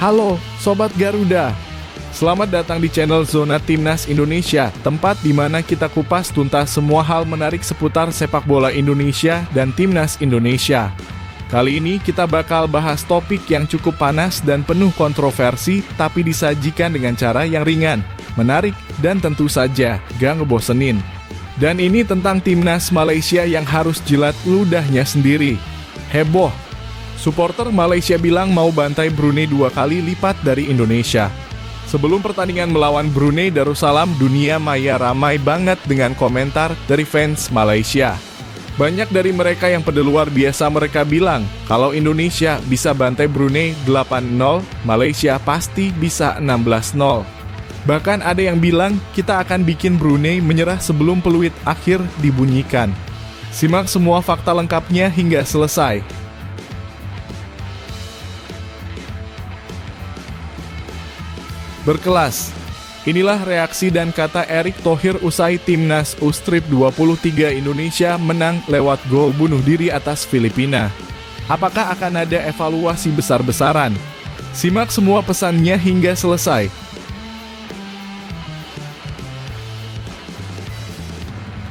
Halo, Sobat Garuda. Selamat datang di channel Zona Timnas Indonesia, tempat di mana kita kupas tuntas semua hal menarik seputar sepak bola Indonesia dan Timnas Indonesia. Kali ini kita bakal bahas topik yang cukup panas dan penuh kontroversi, tapi disajikan dengan cara yang ringan, menarik, dan tentu saja gak ngebosenin. Dan ini tentang Timnas Malaysia yang harus jilat ludahnya sendiri. Heboh. Supporter Malaysia bilang mau bantai Brunei 2 kali lipat dari Indonesia. Sebelum pertandingan melawan Brunei Darussalam, dunia maya ramai banget dengan komentar dari fans Malaysia. Banyak dari mereka yang pada luar biasa mereka bilang, kalau Indonesia bisa bantai Brunei 8-0, Malaysia pasti bisa 16-0. Bahkan ada yang bilang, kita akan bikin Brunei menyerah sebelum peluit akhir dibunyikan. Simak semua fakta lengkapnya hingga selesai. Berkelas. Inilah reaksi dan kata Erick Thohir usai Timnas U-Strip 23 Indonesia menang lewat gol bunuh diri atas Filipina. Apakah akan ada evaluasi besar-besaran? Simak semua pesannya hingga selesai.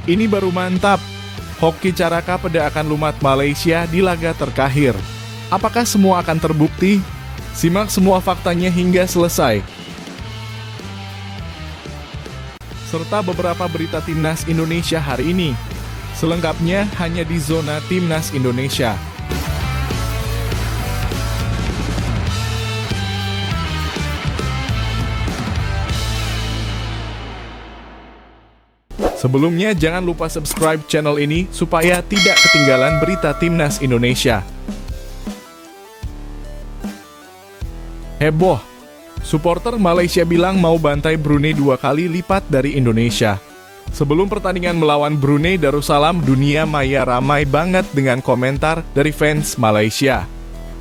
Ini baru mantap. Hoki Caraka pada akan lumat Malaysia di laga terkahir. Apakah semua akan terbukti? Simak semua faktanya hingga selesai. Serta beberapa berita Timnas Indonesia hari ini. Selengkapnya hanya di Zona Timnas Indonesia. Sebelumnya jangan lupa subscribe channel ini supaya tidak ketinggalan berita Timnas Indonesia. Heboh. Supporter Malaysia bilang mau bantai Brunei 2 kali lipat dari Indonesia. Sebelum pertandingan melawan Brunei Darussalam, dunia maya ramai banget dengan komentar dari fans Malaysia.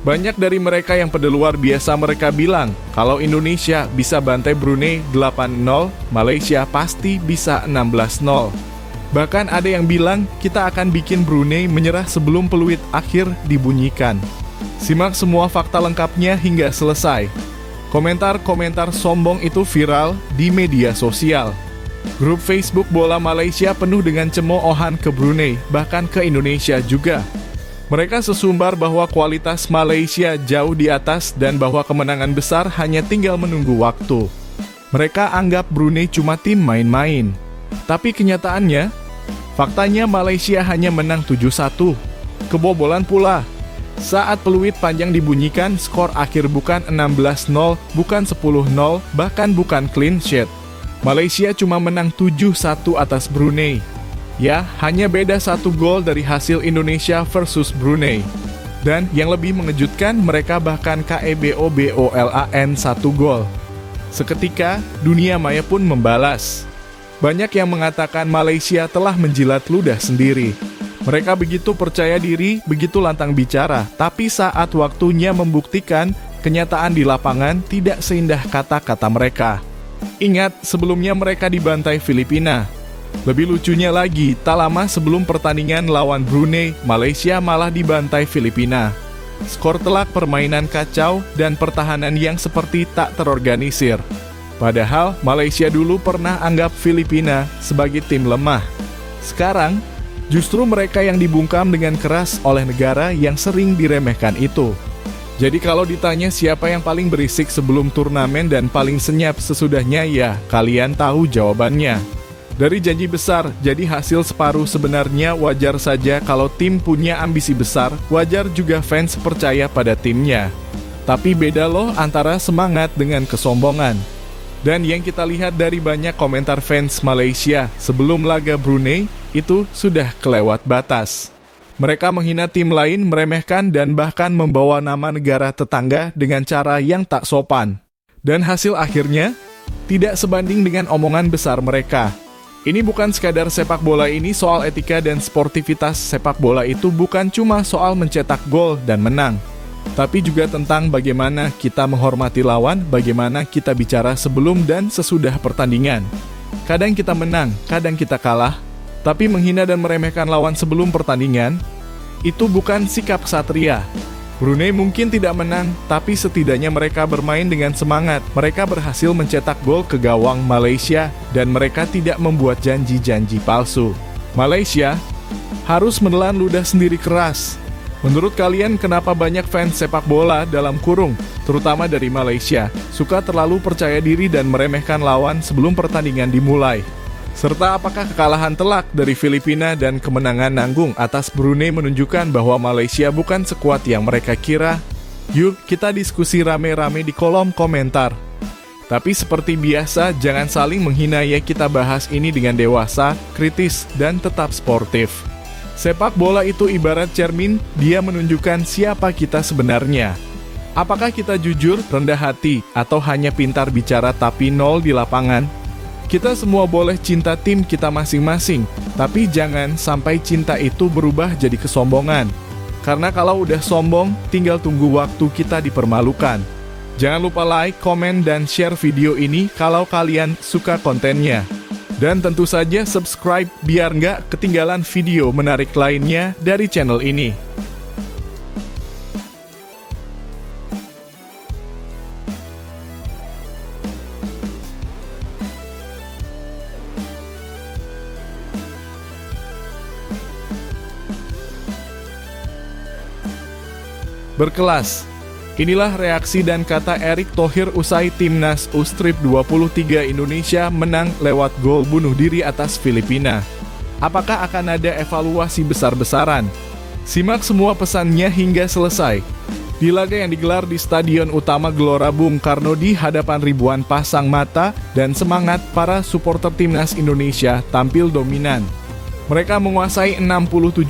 Banyak dari mereka yang pada luar biasa mereka bilang, kalau Indonesia bisa bantai Brunei 8-0, Malaysia pasti bisa 16-0. Bahkan ada yang bilang, kita akan bikin Brunei menyerah sebelum peluit akhir dibunyikan. Simak semua fakta lengkapnya hingga selesai. Komentar-komentar sombong itu viral di media sosial. Grup Facebook bola Malaysia penuh dengan cemoohan ke Brunei, bahkan ke Indonesia juga. Mereka sesumbar bahwa kualitas Malaysia jauh di atas dan bahwa kemenangan besar hanya tinggal menunggu waktu. Mereka anggap Brunei cuma tim main-main. Tapi kenyataannya, faktanya Malaysia hanya menang 7-1. Kebobolan pula. Saat peluit panjang dibunyikan, skor akhir bukan 16-0, bukan 10-0, bahkan bukan clean sheet. Malaysia cuma menang 7-1 atas Brunei. Ya, hanya beda 1 gol dari hasil Indonesia versus Brunei. Dan yang lebih mengejutkan, mereka bahkan KEBOBOLAN 1 gol. Seketika, dunia maya pun membalas. Banyak yang mengatakan Malaysia telah menjilat ludah sendiri. Mereka begitu percaya diri, begitu lantang bicara, tapi saat waktunya membuktikan, kenyataan di lapangan tidak seindah kata-kata mereka. Ingat, sebelumnya mereka dibantai Filipina. Lebih lucunya lagi, tak lama sebelum pertandingan lawan Brunei, Malaysia malah dibantai Filipina. Skor telak, permainan kacau, dan pertahanan yang seperti tak terorganisir. Padahal, Malaysia dulu pernah anggap Filipina sebagai tim lemah. Sekarang, justru mereka yang dibungkam dengan keras oleh negara yang sering diremehkan itu. Jadi kalau ditanya siapa yang paling berisik sebelum turnamen dan paling senyap sesudahnya, ya kalian tahu jawabannya. Dari janji besar, jadi hasil separuh sebenarnya wajar saja kalau tim punya ambisi besar, wajar juga fans percaya pada timnya. Tapi beda loh antara semangat dengan kesombongan. Dan yang kita lihat dari banyak komentar fans Malaysia sebelum laga Brunei, itu sudah kelewat batas. Mereka menghina tim lain, meremehkan, dan bahkan membawa nama negara tetangga dengan cara yang tak sopan. Dan hasil akhirnya, tidak sebanding dengan omongan besar mereka. Ini bukan sekadar sepak bola, ini soal etika dan sportivitas sepak bola itu bukan cuma soal mencetak gol dan menang. Tapi juga tentang bagaimana kita menghormati lawan, bagaimana kita bicara sebelum dan sesudah pertandingan. Kadang kita menang, kadang kita kalah, tapi menghina dan meremehkan lawan sebelum pertandingan, itu bukan sikap ksatria. Brunei mungkin tidak menang, tapi setidaknya mereka bermain dengan semangat. Mereka berhasil mencetak gol ke gawang Malaysia, dan mereka tidak membuat janji-janji palsu. Malaysia harus menelan ludah sendiri keras. Menurut kalian, kenapa banyak fans sepak bola dalam kurung, terutama dari Malaysia, suka terlalu percaya diri dan meremehkan lawan sebelum pertandingan dimulai? Serta apakah kekalahan telak dari Filipina dan kemenangan nanggung atas Brunei menunjukkan bahwa Malaysia bukan sekuat yang mereka kira? Yuk kita diskusi rame-rame di kolom komentar. Tapi seperti biasa, jangan saling menghina ya, kita bahas ini dengan dewasa, kritis, dan tetap sportif. Sepak bola itu ibarat cermin, dia menunjukkan siapa kita sebenarnya. Apakah kita jujur, rendah hati, atau hanya pintar bicara tapi nol di lapangan? Kita semua boleh cinta tim kita masing-masing, tapi jangan sampai cinta itu berubah jadi kesombongan. Karena kalau udah sombong, tinggal tunggu waktu kita dipermalukan. Jangan lupa like, komen, dan share video ini kalau kalian suka kontennya. Dan tentu saja subscribe biar nggak ketinggalan video menarik lainnya dari channel ini. Berkelas. Inilah reaksi dan kata Erick Thohir usai timnas U-Strip 23 Indonesia menang lewat gol bunuh diri atas Filipina. Apakah akan ada evaluasi besar-besaran? Simak semua pesannya hingga selesai. Di laga yang digelar di Stadion Utama Gelora Bung Karno di hadapan ribuan pasang mata dan semangat, para supporter timnas Indonesia tampil dominan. Mereka menguasai 67%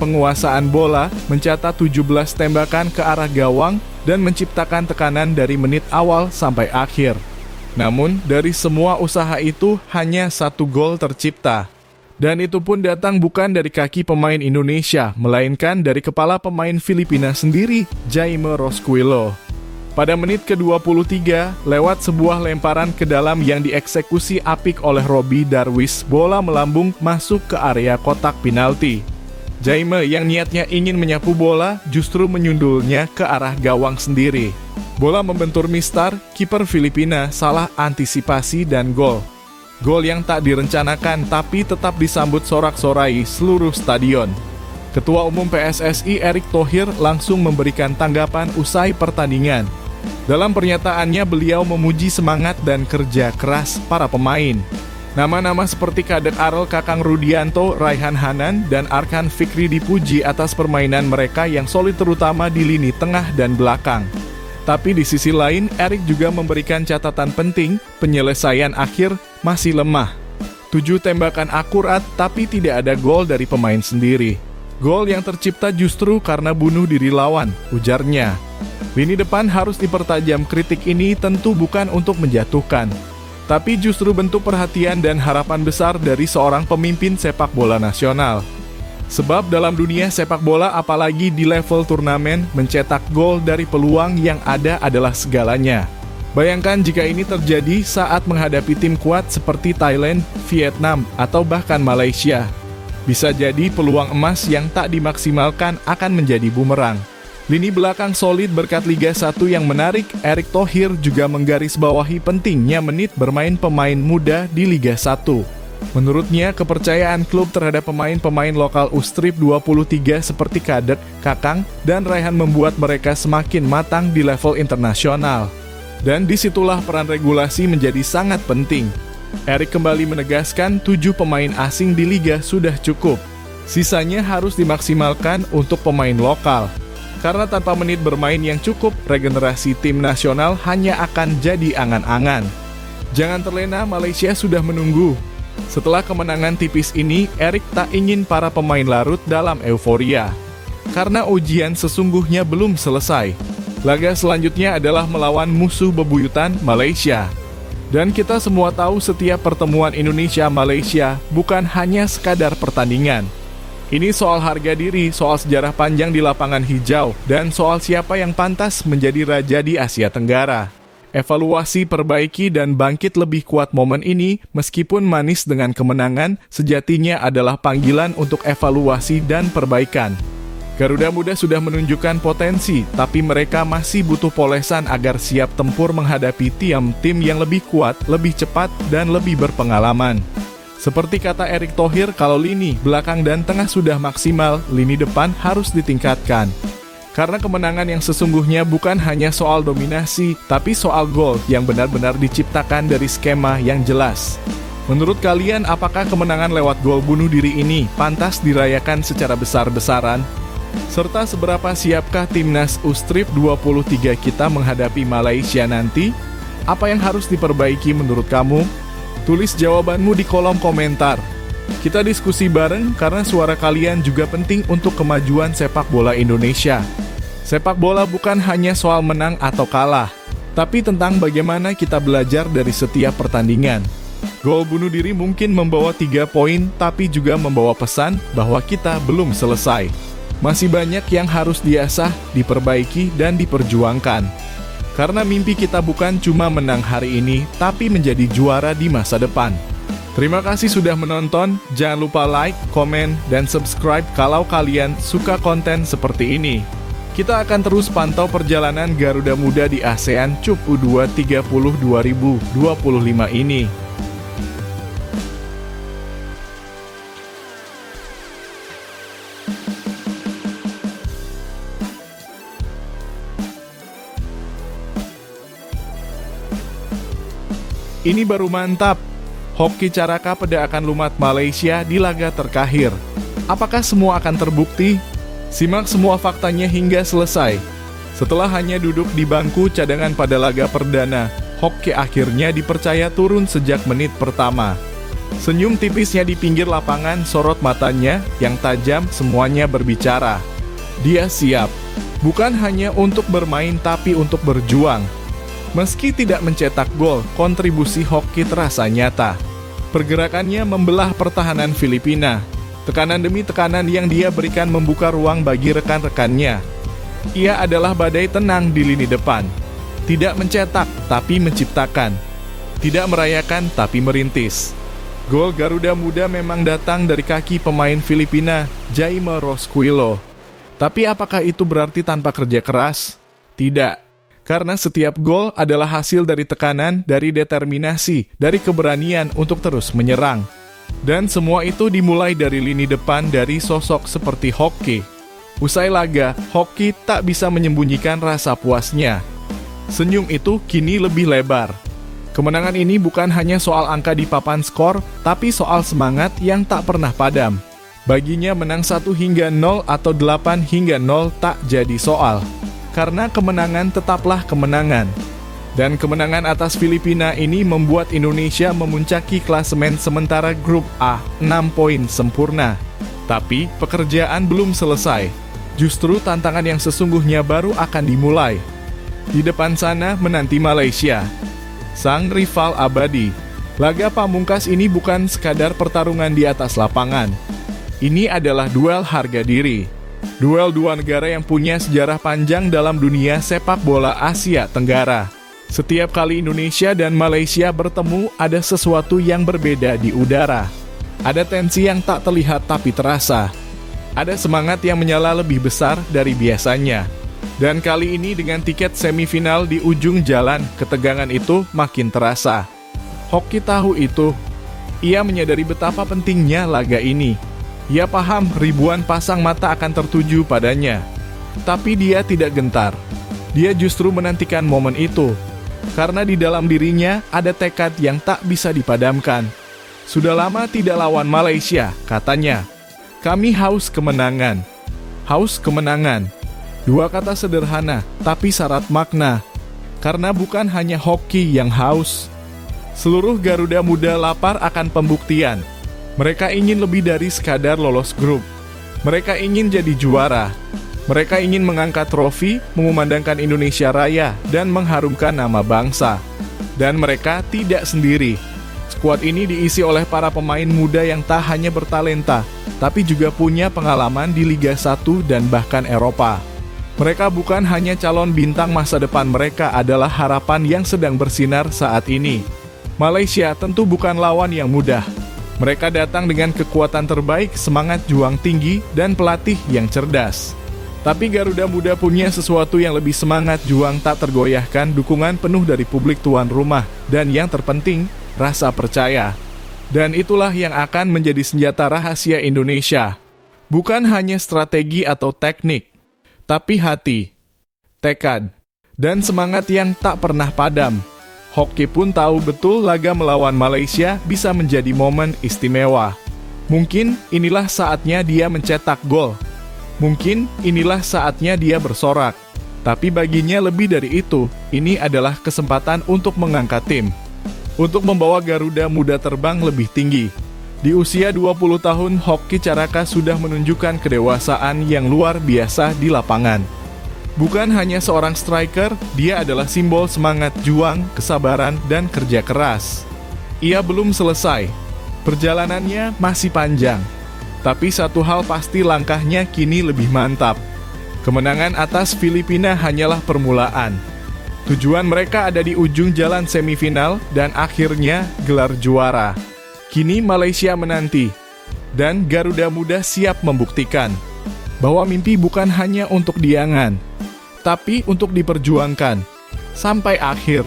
penguasaan bola, mencatat 17 tembakan ke arah gawang, dan menciptakan tekanan dari menit awal sampai akhir. Namun, dari semua usaha itu, hanya 1 gol tercipta. Dan itu pun datang bukan dari kaki pemain Indonesia, melainkan dari kepala pemain Filipina sendiri, Jaime Rosquillo. Pada menit ke-23, lewat sebuah lemparan ke dalam yang dieksekusi apik oleh Robby Darwish, bola melambung masuk ke area kotak penalti. Jaime yang niatnya ingin menyapu bola, justru menyundulnya ke arah gawang sendiri. Bola membentur mistar, kiper Filipina salah antisipasi dan gol. Gol yang tak direncanakan tapi tetap disambut sorak-sorai seluruh stadion. Ketua Umum PSSI Erick Thohir langsung memberikan tanggapan usai pertandingan. Dalam pernyataannya, beliau memuji semangat dan kerja keras para pemain. Nama-nama seperti Kadek Arel Kakang Rudianto, Raihan Hanan, dan Arkan Fikri dipuji atas permainan mereka yang solid terutama di lini tengah dan belakang. Tapi di sisi lain, Erick juga memberikan catatan penting, penyelesaian akhir masih lemah. 7 tembakan akurat, tapi tidak ada gol dari pemain sendiri. Gol yang tercipta justru karena bunuh diri lawan, ujarnya. Lini depan harus dipertajam. Kritik ini tentu bukan untuk menjatuhkan, tapi justru bentuk perhatian dan harapan besar dari seorang pemimpin sepak bola nasional. Sebab dalam dunia sepak bola, apalagi di level turnamen, mencetak gol dari peluang yang ada adalah segalanya. Bayangkan jika ini terjadi saat menghadapi tim kuat seperti Thailand, Vietnam, atau bahkan Malaysia. Bisa jadi peluang emas yang tak dimaksimalkan akan menjadi bumerang. Lini belakang solid berkat Liga 1 yang menarik. Erick Thohir juga menggarisbawahi pentingnya menit bermain pemain muda di Liga 1. Menurutnya, kepercayaan klub terhadap pemain-pemain lokal U-Strip 23 seperti Kadek, Kakang, dan Raihan membuat mereka semakin matang di level internasional. Dan disitulah peran regulasi menjadi sangat penting. Erick kembali menegaskan 7 pemain asing di Liga sudah cukup. Sisanya harus dimaksimalkan untuk pemain lokal. Karena tanpa menit bermain yang cukup, regenerasi tim nasional hanya akan jadi angan-angan. Jangan terlena, Malaysia sudah menunggu. Setelah kemenangan tipis ini, Erick tak ingin para pemain larut dalam euforia. Karena ujian sesungguhnya belum selesai. Laga selanjutnya adalah melawan musuh bebuyutan, Malaysia. Dan kita semua tahu setiap pertemuan Indonesia-Malaysia bukan hanya sekadar pertandingan. Ini soal harga diri, soal sejarah panjang di lapangan hijau, dan soal siapa yang pantas menjadi raja di Asia Tenggara. Evaluasi, perbaiki, dan bangkit lebih kuat momen ini, meskipun manis dengan kemenangan, sejatinya adalah panggilan untuk evaluasi dan perbaikan. Garuda Muda sudah menunjukkan potensi, tapi mereka masih butuh polesan agar siap tempur menghadapi tim yang lebih kuat, lebih cepat, dan lebih berpengalaman. Seperti kata Erick Thohir, kalau lini belakang dan tengah sudah maksimal, lini depan harus ditingkatkan. Karena kemenangan yang sesungguhnya bukan hanya soal dominasi, tapi soal gol yang benar-benar diciptakan dari skema yang jelas. Menurut kalian, apakah kemenangan lewat gol bunuh diri ini pantas dirayakan secara besar-besaran? Serta seberapa siapkah timnas U-Strip 23 kita menghadapi Malaysia nanti? Apa yang harus diperbaiki menurut kamu? Tulis jawabanmu di kolom komentar. Kita diskusi bareng karena suara kalian juga penting untuk kemajuan sepak bola Indonesia. Sepak bola bukan hanya soal menang atau kalah, tapi tentang bagaimana kita belajar dari setiap pertandingan. Gol bunuh diri mungkin membawa 3 poin, tapi juga membawa pesan bahwa kita belum selesai. Masih banyak yang harus diasah, diperbaiki, dan diperjuangkan. Karena mimpi kita bukan cuma menang hari ini, tapi menjadi juara di masa depan. Terima kasih sudah menonton, jangan lupa like, komen, dan subscribe kalau kalian suka konten seperti ini. Kita akan terus pantau perjalanan Garuda Muda di ASEAN Cup U23 2025 ini. Ini baru mantap. Hoki Caraka Peda akan lumat Malaysia di laga terakhir. Apakah semua akan terbukti? Simak semua faktanya hingga selesai. Setelah hanya duduk di bangku cadangan pada laga perdana, Hoki akhirnya dipercaya turun sejak menit pertama. Senyum tipisnya di pinggir lapangan, sorot matanya yang tajam semuanya berbicara. Dia siap, bukan hanya untuk bermain tapi untuk berjuang. Meski tidak mencetak gol, kontribusi Hoki terasa nyata. Pergerakannya membelah pertahanan Filipina. Tekanan demi tekanan yang dia berikan membuka ruang bagi rekan-rekannya. Ia adalah badai tenang di lini depan. Tidak mencetak, tapi menciptakan. Tidak merayakan, tapi merintis. Gol Garuda Muda memang datang dari kaki pemain Filipina, Jaime Rosquillo. Tapi apakah itu berarti tanpa kerja keras? Tidak. Karena setiap gol adalah hasil dari tekanan, dari determinasi, dari keberanian untuk terus menyerang. Dan semua itu dimulai dari lini depan dari sosok seperti Hoki. Usai laga, Hoki tak bisa menyembunyikan rasa puasnya. Senyum itu kini lebih lebar. Kemenangan ini bukan hanya soal angka di papan skor, tapi soal semangat yang tak pernah padam. Baginya menang 1 hingga 0 atau 8 hingga 0 tak jadi soal. Karena kemenangan tetaplah kemenangan. Dan kemenangan atas Filipina ini membuat Indonesia memuncaki klasemen sementara grup A, 6 poin sempurna. Tapi pekerjaan belum selesai. Justru tantangan yang sesungguhnya baru akan dimulai. Di depan sana menanti Malaysia, sang rival abadi. Laga pamungkas ini bukan sekadar pertarungan di atas lapangan. Ini adalah duel harga diri. Duel dua negara yang punya sejarah panjang dalam dunia sepak bola Asia Tenggara. Setiap kali Indonesia dan Malaysia bertemu, ada sesuatu yang berbeda di udara. Ada tensi yang tak terlihat tapi terasa. Ada semangat yang menyala lebih besar dari biasanya. Dan kali ini dengan tiket semifinal di ujung jalan, ketegangan itu makin terasa. Hoki tahu itu. Ia menyadari betapa pentingnya laga ini. Ia paham ribuan pasang mata akan tertuju padanya. Tapi dia tidak gentar. Dia justru menantikan momen itu. Karena di dalam dirinya ada tekad yang tak bisa dipadamkan. Sudah lama tidak lawan Malaysia, katanya. Kami haus kemenangan. Haus kemenangan. Dua kata sederhana, tapi syarat makna. Karena bukan hanya Hoki yang haus. Seluruh Garuda Muda lapar akan pembuktian. Mereka ingin lebih dari sekadar lolos grup. Mereka ingin jadi juara. Mereka ingin mengangkat trofi, mengumandangkan Indonesia Raya, dan mengharumkan nama bangsa. Dan mereka tidak sendiri. Skuad ini diisi oleh para pemain muda yang tak hanya bertalenta, tapi juga punya pengalaman di Liga 1 dan bahkan Eropa. Mereka bukan hanya calon bintang, masa depan mereka adalah harapan yang sedang bersinar saat ini. Malaysia tentu bukan lawan yang mudah. Mereka datang dengan kekuatan terbaik, semangat juang tinggi, dan pelatih yang cerdas. Tapi Garuda Muda punya sesuatu yang lebih semangat, juang tak tergoyahkan, dukungan penuh dari publik tuan rumah, dan yang terpenting, rasa percaya. Dan itulah yang akan menjadi senjata rahasia Indonesia. Bukan hanya strategi atau teknik, tapi hati, tekad, dan semangat yang tak pernah padam. Hoki pun tahu betul laga melawan Malaysia bisa menjadi momen istimewa. Mungkin inilah saatnya dia mencetak gol. Mungkin inilah saatnya dia bersorak. Tapi baginya lebih dari itu, ini adalah kesempatan untuk mengangkat tim. Untuk membawa Garuda Muda terbang lebih tinggi. Di usia 20 tahun, Hoki Caraka sudah menunjukkan kedewasaan yang luar biasa di lapangan. Bukan hanya seorang striker, dia adalah simbol semangat juang, kesabaran, dan kerja keras. Ia belum selesai. Perjalanannya masih panjang. Tapi satu hal pasti, langkahnya kini lebih mantap. Kemenangan atas Filipina hanyalah permulaan. Tujuan mereka ada di ujung jalan semifinal dan akhirnya gelar juara. Kini Malaysia menanti. Dan Garuda Muda siap membuktikan bahwa mimpi bukan hanya untuk diangan, tapi untuk diperjuangkan sampai akhir.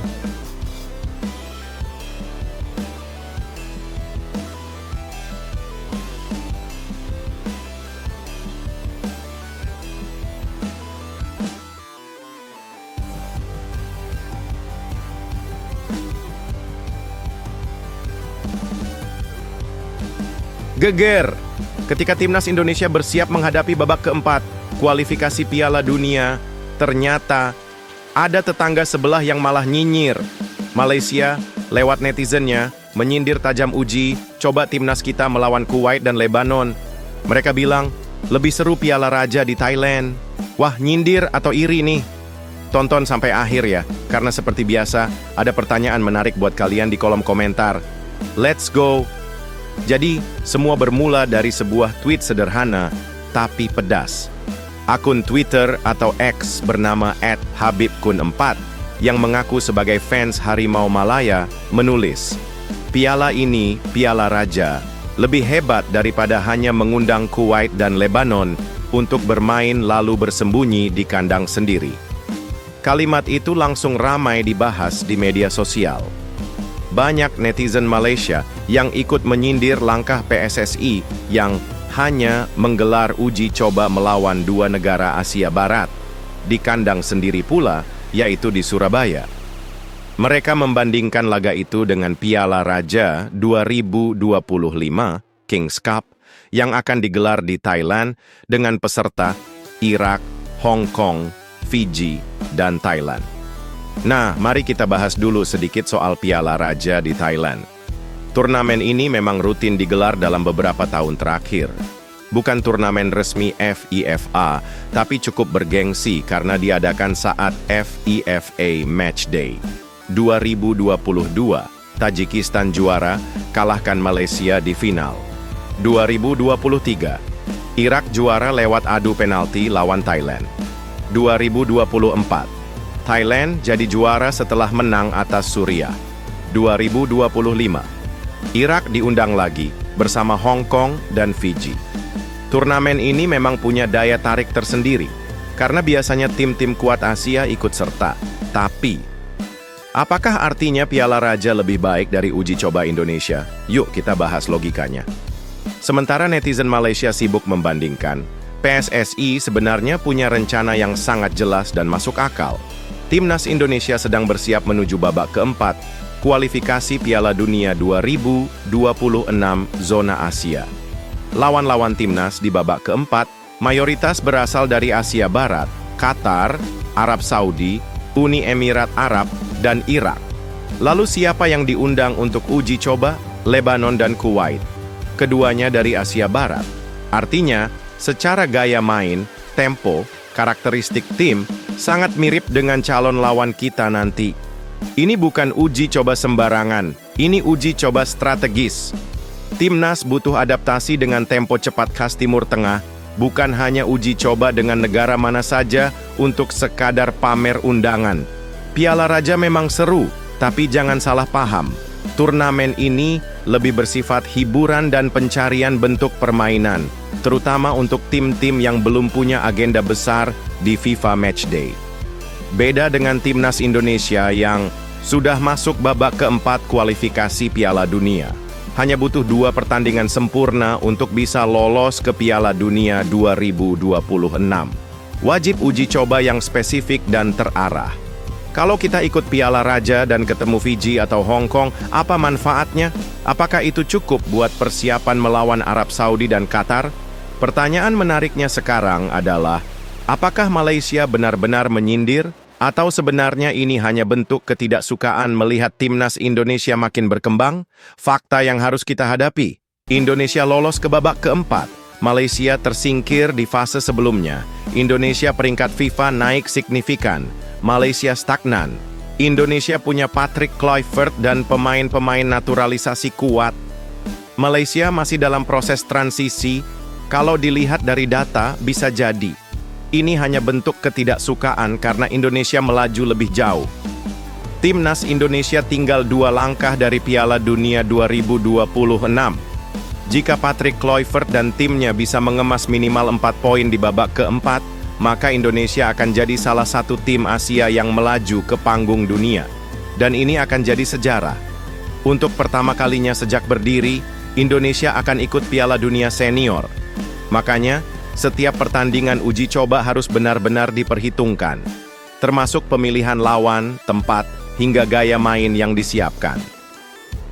Geger ketika timnas Indonesia bersiap menghadapi babak keempat kualifikasi Piala Dunia. Ternyata ada tetangga sebelah yang malah nyinyir. Malaysia lewat netizennya menyindir tajam uji coba timnas kita melawan Kuwait dan Lebanon. Mereka bilang lebih seru Piala Raja di Thailand. Wah, nyindir atau iri nih? Tonton sampai akhir ya, karena seperti biasa ada pertanyaan menarik buat kalian di kolom komentar. Let's go! Jadi, semua bermula dari sebuah tweet sederhana, tapi pedas. Akun Twitter atau X bernama @habibkun4 yang mengaku sebagai fans Harimau Malaya menulis, "Piala ini, Piala Raja, lebih hebat daripada hanya mengundang Kuwait dan Lebanon untuk bermain lalu bersembunyi di kandang sendiri." Kalimat itu langsung ramai dibahas di media sosial. Banyak netizen Malaysia yang ikut menyindir langkah PSSI yang hanya menggelar uji coba melawan dua negara Asia Barat, di kandang sendiri pula, yaitu di Surabaya. Mereka membandingkan laga itu dengan Piala Raja 2025 Kings Cup yang akan digelar di Thailand dengan peserta Irak, Hong Kong, Fiji, dan Thailand. Nah, mari kita bahas dulu sedikit soal Piala Raja di Thailand. Turnamen ini memang rutin digelar dalam beberapa tahun terakhir. Bukan turnamen resmi FIFA, tapi cukup bergengsi karena diadakan saat FIFA Matchday. 2022, Tajikistan juara, kalahkan Malaysia di final. 2023, Irak juara lewat adu penalti lawan Thailand. 2024, Thailand jadi juara setelah menang atas Suriah. 2025, Irak diundang lagi bersama Hong Kong dan Fiji. Turnamen ini memang punya daya tarik tersendiri, karena biasanya tim-tim kuat Asia ikut serta. Tapi, apakah artinya Piala Raja lebih baik dari uji coba Indonesia? Yuk kita bahas logikanya. Sementara netizen Malaysia sibuk membandingkan, PSSI sebenarnya punya rencana yang sangat jelas dan masuk akal. Timnas Indonesia sedang bersiap menuju babak keempat, kualifikasi Piala Dunia 2026 zona Asia. Lawan-lawan timnas di babak keempat mayoritas berasal dari Asia Barat, Qatar, Arab Saudi, Uni Emirat Arab, dan Irak. Lalu siapa yang diundang untuk uji coba? Lebanon dan Kuwait. Keduanya dari Asia Barat. Artinya, secara gaya main, tempo, karakteristik tim, sangat mirip dengan calon lawan kita nanti. Ini bukan uji coba sembarangan, ini uji coba strategis. Timnas butuh adaptasi dengan tempo cepat khas Timur Tengah, bukan hanya uji coba dengan negara mana saja untuk sekadar pamer undangan. Piala Raja memang seru, tapi jangan salah paham. Turnamen ini lebih bersifat hiburan dan pencarian bentuk permainan, terutama untuk tim-tim yang belum punya agenda besar di FIFA Matchday. Beda dengan timnas Indonesia yang sudah masuk babak keempat kualifikasi Piala Dunia. Hanya butuh 2 pertandingan sempurna untuk bisa lolos ke Piala Dunia 2026. Wajib uji coba yang spesifik dan terarah. Kalau kita ikut Piala Raja dan ketemu Fiji atau Hong Kong, apa manfaatnya? Apakah itu cukup buat persiapan melawan Arab Saudi dan Qatar? Pertanyaan menariknya sekarang adalah, apakah Malaysia benar-benar menyindir? Atau sebenarnya ini hanya bentuk ketidaksukaan melihat timnas Indonesia makin berkembang? Fakta yang harus kita hadapi, Indonesia lolos ke babak keempat. Malaysia tersingkir di fase sebelumnya. Indonesia peringkat FIFA naik signifikan. Malaysia stagnan. Indonesia punya Patrick Kluivert dan pemain-pemain naturalisasi kuat. Malaysia masih dalam proses transisi. Kalau dilihat dari data, bisa jadi ini hanya bentuk ketidaksukaan karena Indonesia melaju lebih jauh. Timnas Indonesia tinggal 2 langkah dari Piala Dunia 2026. Jika Patrick Kluivert dan timnya bisa mengemas minimal 4 poin di babak keempat, maka Indonesia akan jadi salah satu tim Asia yang melaju ke panggung dunia. Dan ini akan jadi sejarah. Untuk pertama kalinya sejak berdiri, Indonesia akan ikut Piala Dunia Senior. Makanya, setiap pertandingan uji coba harus benar-benar diperhitungkan, termasuk pemilihan lawan, tempat, hingga gaya main yang disiapkan.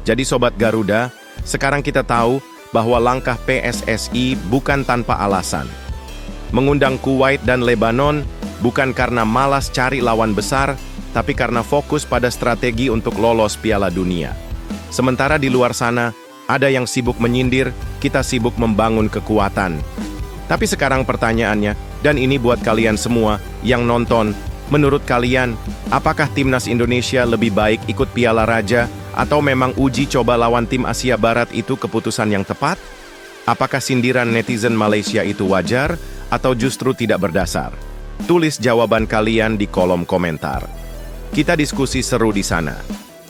Jadi Sobat Garuda, sekarang kita tahu bahwa langkah PSSI bukan tanpa alasan. Mengundang Kuwait dan Lebanon bukan karena malas cari lawan besar, tapi karena fokus pada strategi untuk lolos Piala Dunia. Sementara di luar sana, ada yang sibuk menyindir, kita sibuk membangun kekuatan. Tapi sekarang pertanyaannya, dan ini buat kalian semua yang nonton, menurut kalian, apakah timnas Indonesia lebih baik ikut Piala Raja, atau memang uji coba lawan tim Asia Barat itu keputusan yang tepat? Apakah sindiran netizen Malaysia itu wajar, atau justru tidak berdasar? Tulis jawaban kalian di kolom komentar. Kita diskusi seru di sana.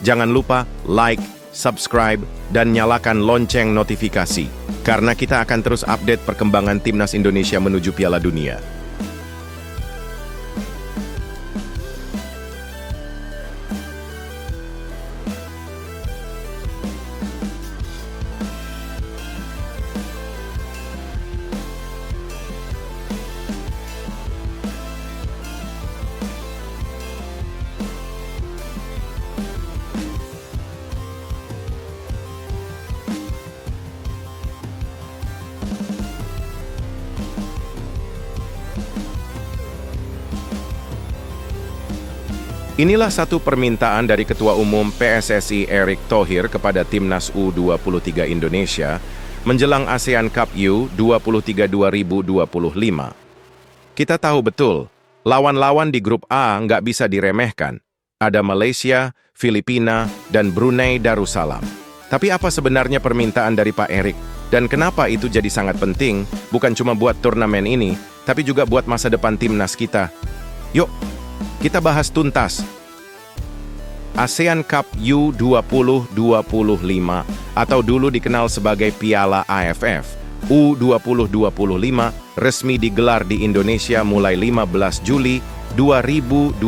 Jangan lupa like, subscribe, dan nyalakan lonceng notifikasi, karena kita akan terus update perkembangan timnas Indonesia menuju Piala Dunia. Inilah satu permintaan dari Ketua Umum PSSI Erick Thohir kepada Timnas U23 Indonesia menjelang ASEAN Cup U23 2025. Kita tahu betul, lawan-lawan di grup A nggak bisa diremehkan. Ada Malaysia, Filipina, dan Brunei Darussalam. Tapi apa sebenarnya permintaan dari Pak Erick? Dan kenapa itu jadi sangat penting, bukan cuma buat turnamen ini, tapi juga buat masa depan timnas kita? Yuk, kita bahas tuntas. ASEAN Cup U2025 atau dulu dikenal sebagai Piala AFF U2025 resmi digelar di Indonesia mulai 15 Juli 2025.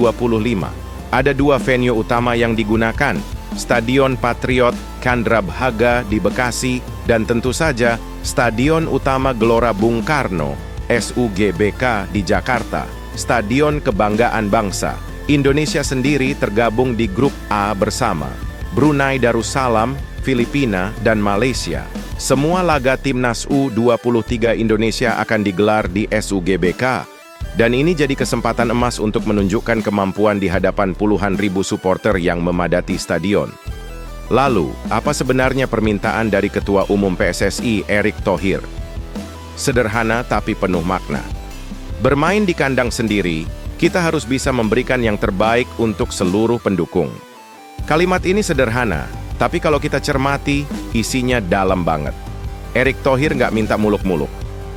Ada 2 venue utama yang digunakan, Stadion Patriot Candrabhaga di Bekasi dan tentu saja Stadion Utama Gelora Bung Karno SUGBK di Jakarta. Stadion Kebanggaan Bangsa. Indonesia sendiri tergabung di grup A bersama Brunei Darussalam, Filipina, dan Malaysia. Semua laga timnas U23 Indonesia akan digelar di SUGBK. Dan ini jadi kesempatan emas untuk menunjukkan kemampuan di hadapan puluhan ribu supporter yang memadati stadion. Lalu, apa sebenarnya permintaan dari Ketua Umum PSSI Erick Thohir? Sederhana tapi penuh makna. Bermain di kandang sendiri, kita harus bisa memberikan yang terbaik untuk seluruh pendukung. Kalimat ini sederhana, tapi kalau kita cermati, isinya dalam banget. Erick Thohir nggak minta muluk-muluk.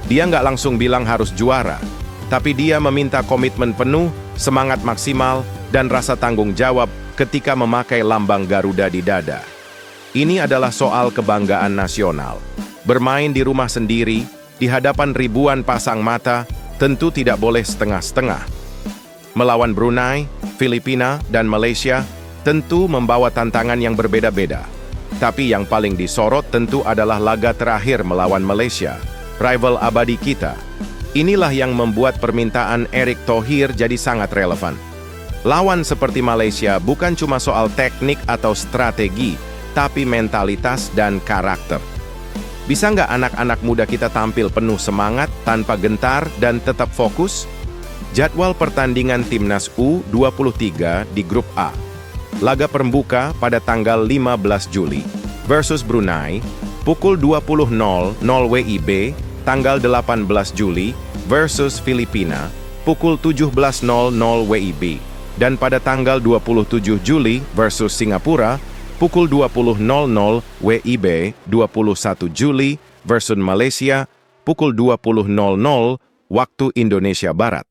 Dia nggak langsung bilang harus juara, tapi dia meminta komitmen penuh, semangat maksimal, dan rasa tanggung jawab ketika memakai lambang Garuda di dada. Ini adalah soal kebanggaan nasional. Bermain di rumah sendiri, di hadapan ribuan pasang mata, tentu tidak boleh setengah-setengah. Melawan Brunei, Filipina, dan Malaysia, tentu membawa tantangan yang berbeda-beda. Tapi yang paling disorot tentu adalah laga terakhir melawan Malaysia, rival abadi kita. Inilah yang membuat permintaan Erick Thohir jadi sangat relevan. Lawan seperti Malaysia bukan cuma soal teknik atau strategi, tapi mentalitas dan karakter. Bisa nggak anak-anak muda kita tampil penuh semangat, tanpa gentar, dan tetap fokus? Jadwal pertandingan Timnas U23 di Grup A. Laga pembuka pada tanggal 15 Juli versus Brunei, pukul 20.00 WIB, tanggal 18 Juli versus Filipina, pukul 17.00 WIB. Dan pada tanggal 27 Juli versus Singapura, pukul 20.00 WIB, 21 Juli versus Malaysia, pukul 20.00 waktu Indonesia Barat.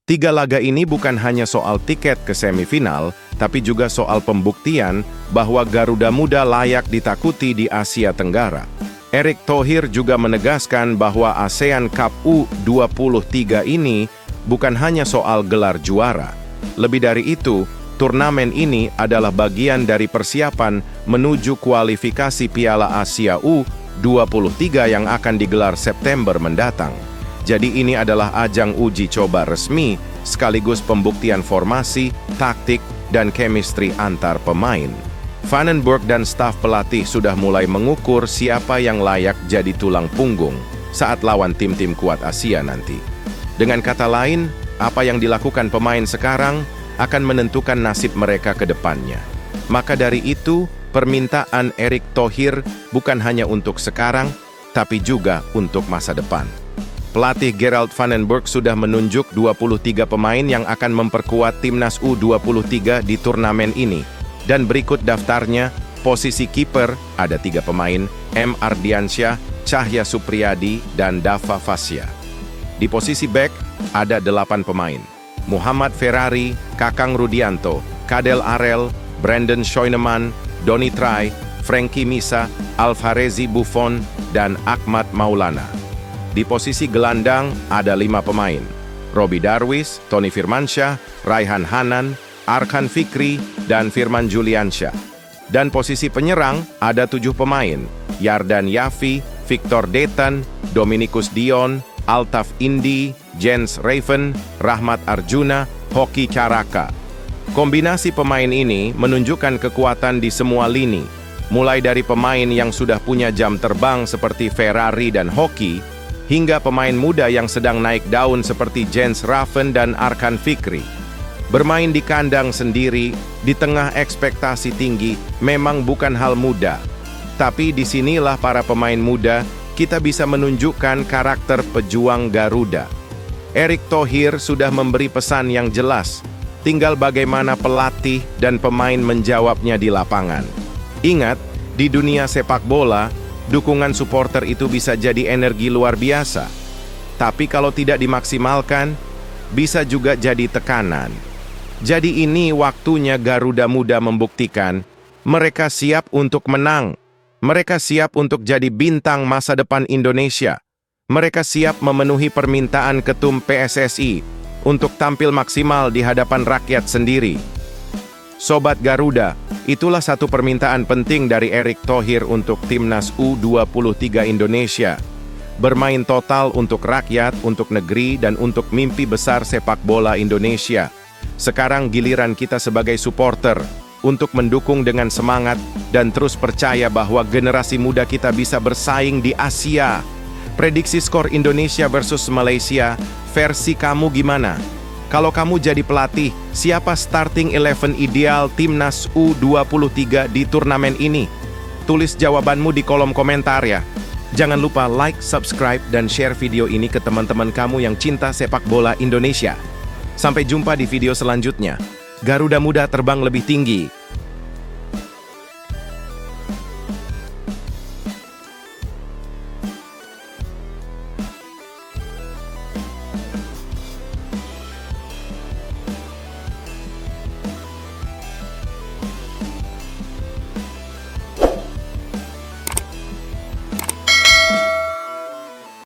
3 laga ini bukan hanya soal tiket ke semifinal, tapi juga soal pembuktian bahwa Garuda Muda layak ditakuti di Asia Tenggara. Erick Thohir juga menegaskan bahwa ASEAN Cup U23 ini bukan hanya soal gelar juara. Lebih dari itu, turnamen ini adalah bagian dari persiapan menuju kualifikasi Piala Asia U23 yang akan digelar September mendatang. Jadi ini adalah ajang uji coba resmi, sekaligus pembuktian formasi, taktik, dan chemistry antar pemain. Van den Berg dan staf pelatih sudah mulai mengukur siapa yang layak jadi tulang punggung saat lawan tim-tim kuat Asia nanti. Dengan kata lain, apa yang dilakukan pemain sekarang akan menentukan nasib mereka ke depannya. Maka dari itu, permintaan Erick Thohir bukan hanya untuk sekarang, tapi juga untuk masa depan. Pelatih Gerald van den Berg sudah menunjuk 23 pemain yang akan memperkuat Timnas U23 di turnamen ini. Dan berikut daftarnya, posisi kiper ada 3 pemain, M. Ardiansyah, Cahya Supriyadi, dan Dava Fasya. Di posisi bek ada 8 pemain, Muhammad Ferrari, Kakang Rudianto, Kadel Arel, Brandon Scheunemann, Doni Trai, Frankie Misa, Alvarezi Buffon, dan Ahmad Maulana. Di posisi gelandang ada 5 pemain, Robbie Darwis, Tony Firmansyah, Raihan Hanan, Arkan Fikri, dan Firman Juliansyah. Dan posisi penyerang ada 7 pemain, Yardan Yafi, Victor Detan, Dominikus Dion, Altaf Indi, Jens Raven, Rahmat Arjuna, Hoki Caraka. Kombinasi pemain ini menunjukkan kekuatan di semua lini, mulai dari pemain yang sudah punya jam terbang seperti Ferrari dan Hoki, hingga pemain muda yang sedang naik daun seperti Jens Raven dan Arkan Fikri. Bermain di kandang sendiri, di tengah ekspektasi tinggi, memang bukan hal mudah. Tapi disinilah para pemain muda, kita bisa menunjukkan karakter pejuang Garuda. Erick Thohir sudah memberi pesan yang jelas, tinggal bagaimana pelatih dan pemain menjawabnya di lapangan. Ingat, di dunia sepak bola, dukungan supporter itu bisa jadi energi luar biasa. Tapi kalau tidak dimaksimalkan, bisa juga jadi tekanan. Jadi ini waktunya Garuda Muda membuktikan, mereka siap untuk menang. Mereka siap untuk jadi bintang masa depan Indonesia. Mereka siap memenuhi permintaan Ketum PSSI untuk tampil maksimal di hadapan rakyat sendiri. Sobat Garuda, itulah satu permintaan penting dari Erick Thohir untuk Timnas U23 Indonesia. Bermain total untuk rakyat, untuk negeri, dan untuk mimpi besar sepak bola Indonesia. Sekarang giliran kita sebagai supporter untuk mendukung dengan semangat dan terus percaya bahwa generasi muda kita bisa bersaing di Asia. Prediksi skor Indonesia versus Malaysia, versi kamu gimana? Kalau kamu jadi pelatih, siapa starting 11 ideal Timnas U23 di turnamen ini? Tulis jawabanmu di kolom komentar ya. Jangan lupa like, subscribe, dan share video ini ke teman-teman kamu yang cinta sepak bola Indonesia. Sampai jumpa di video selanjutnya. Garuda Muda terbang lebih tinggi.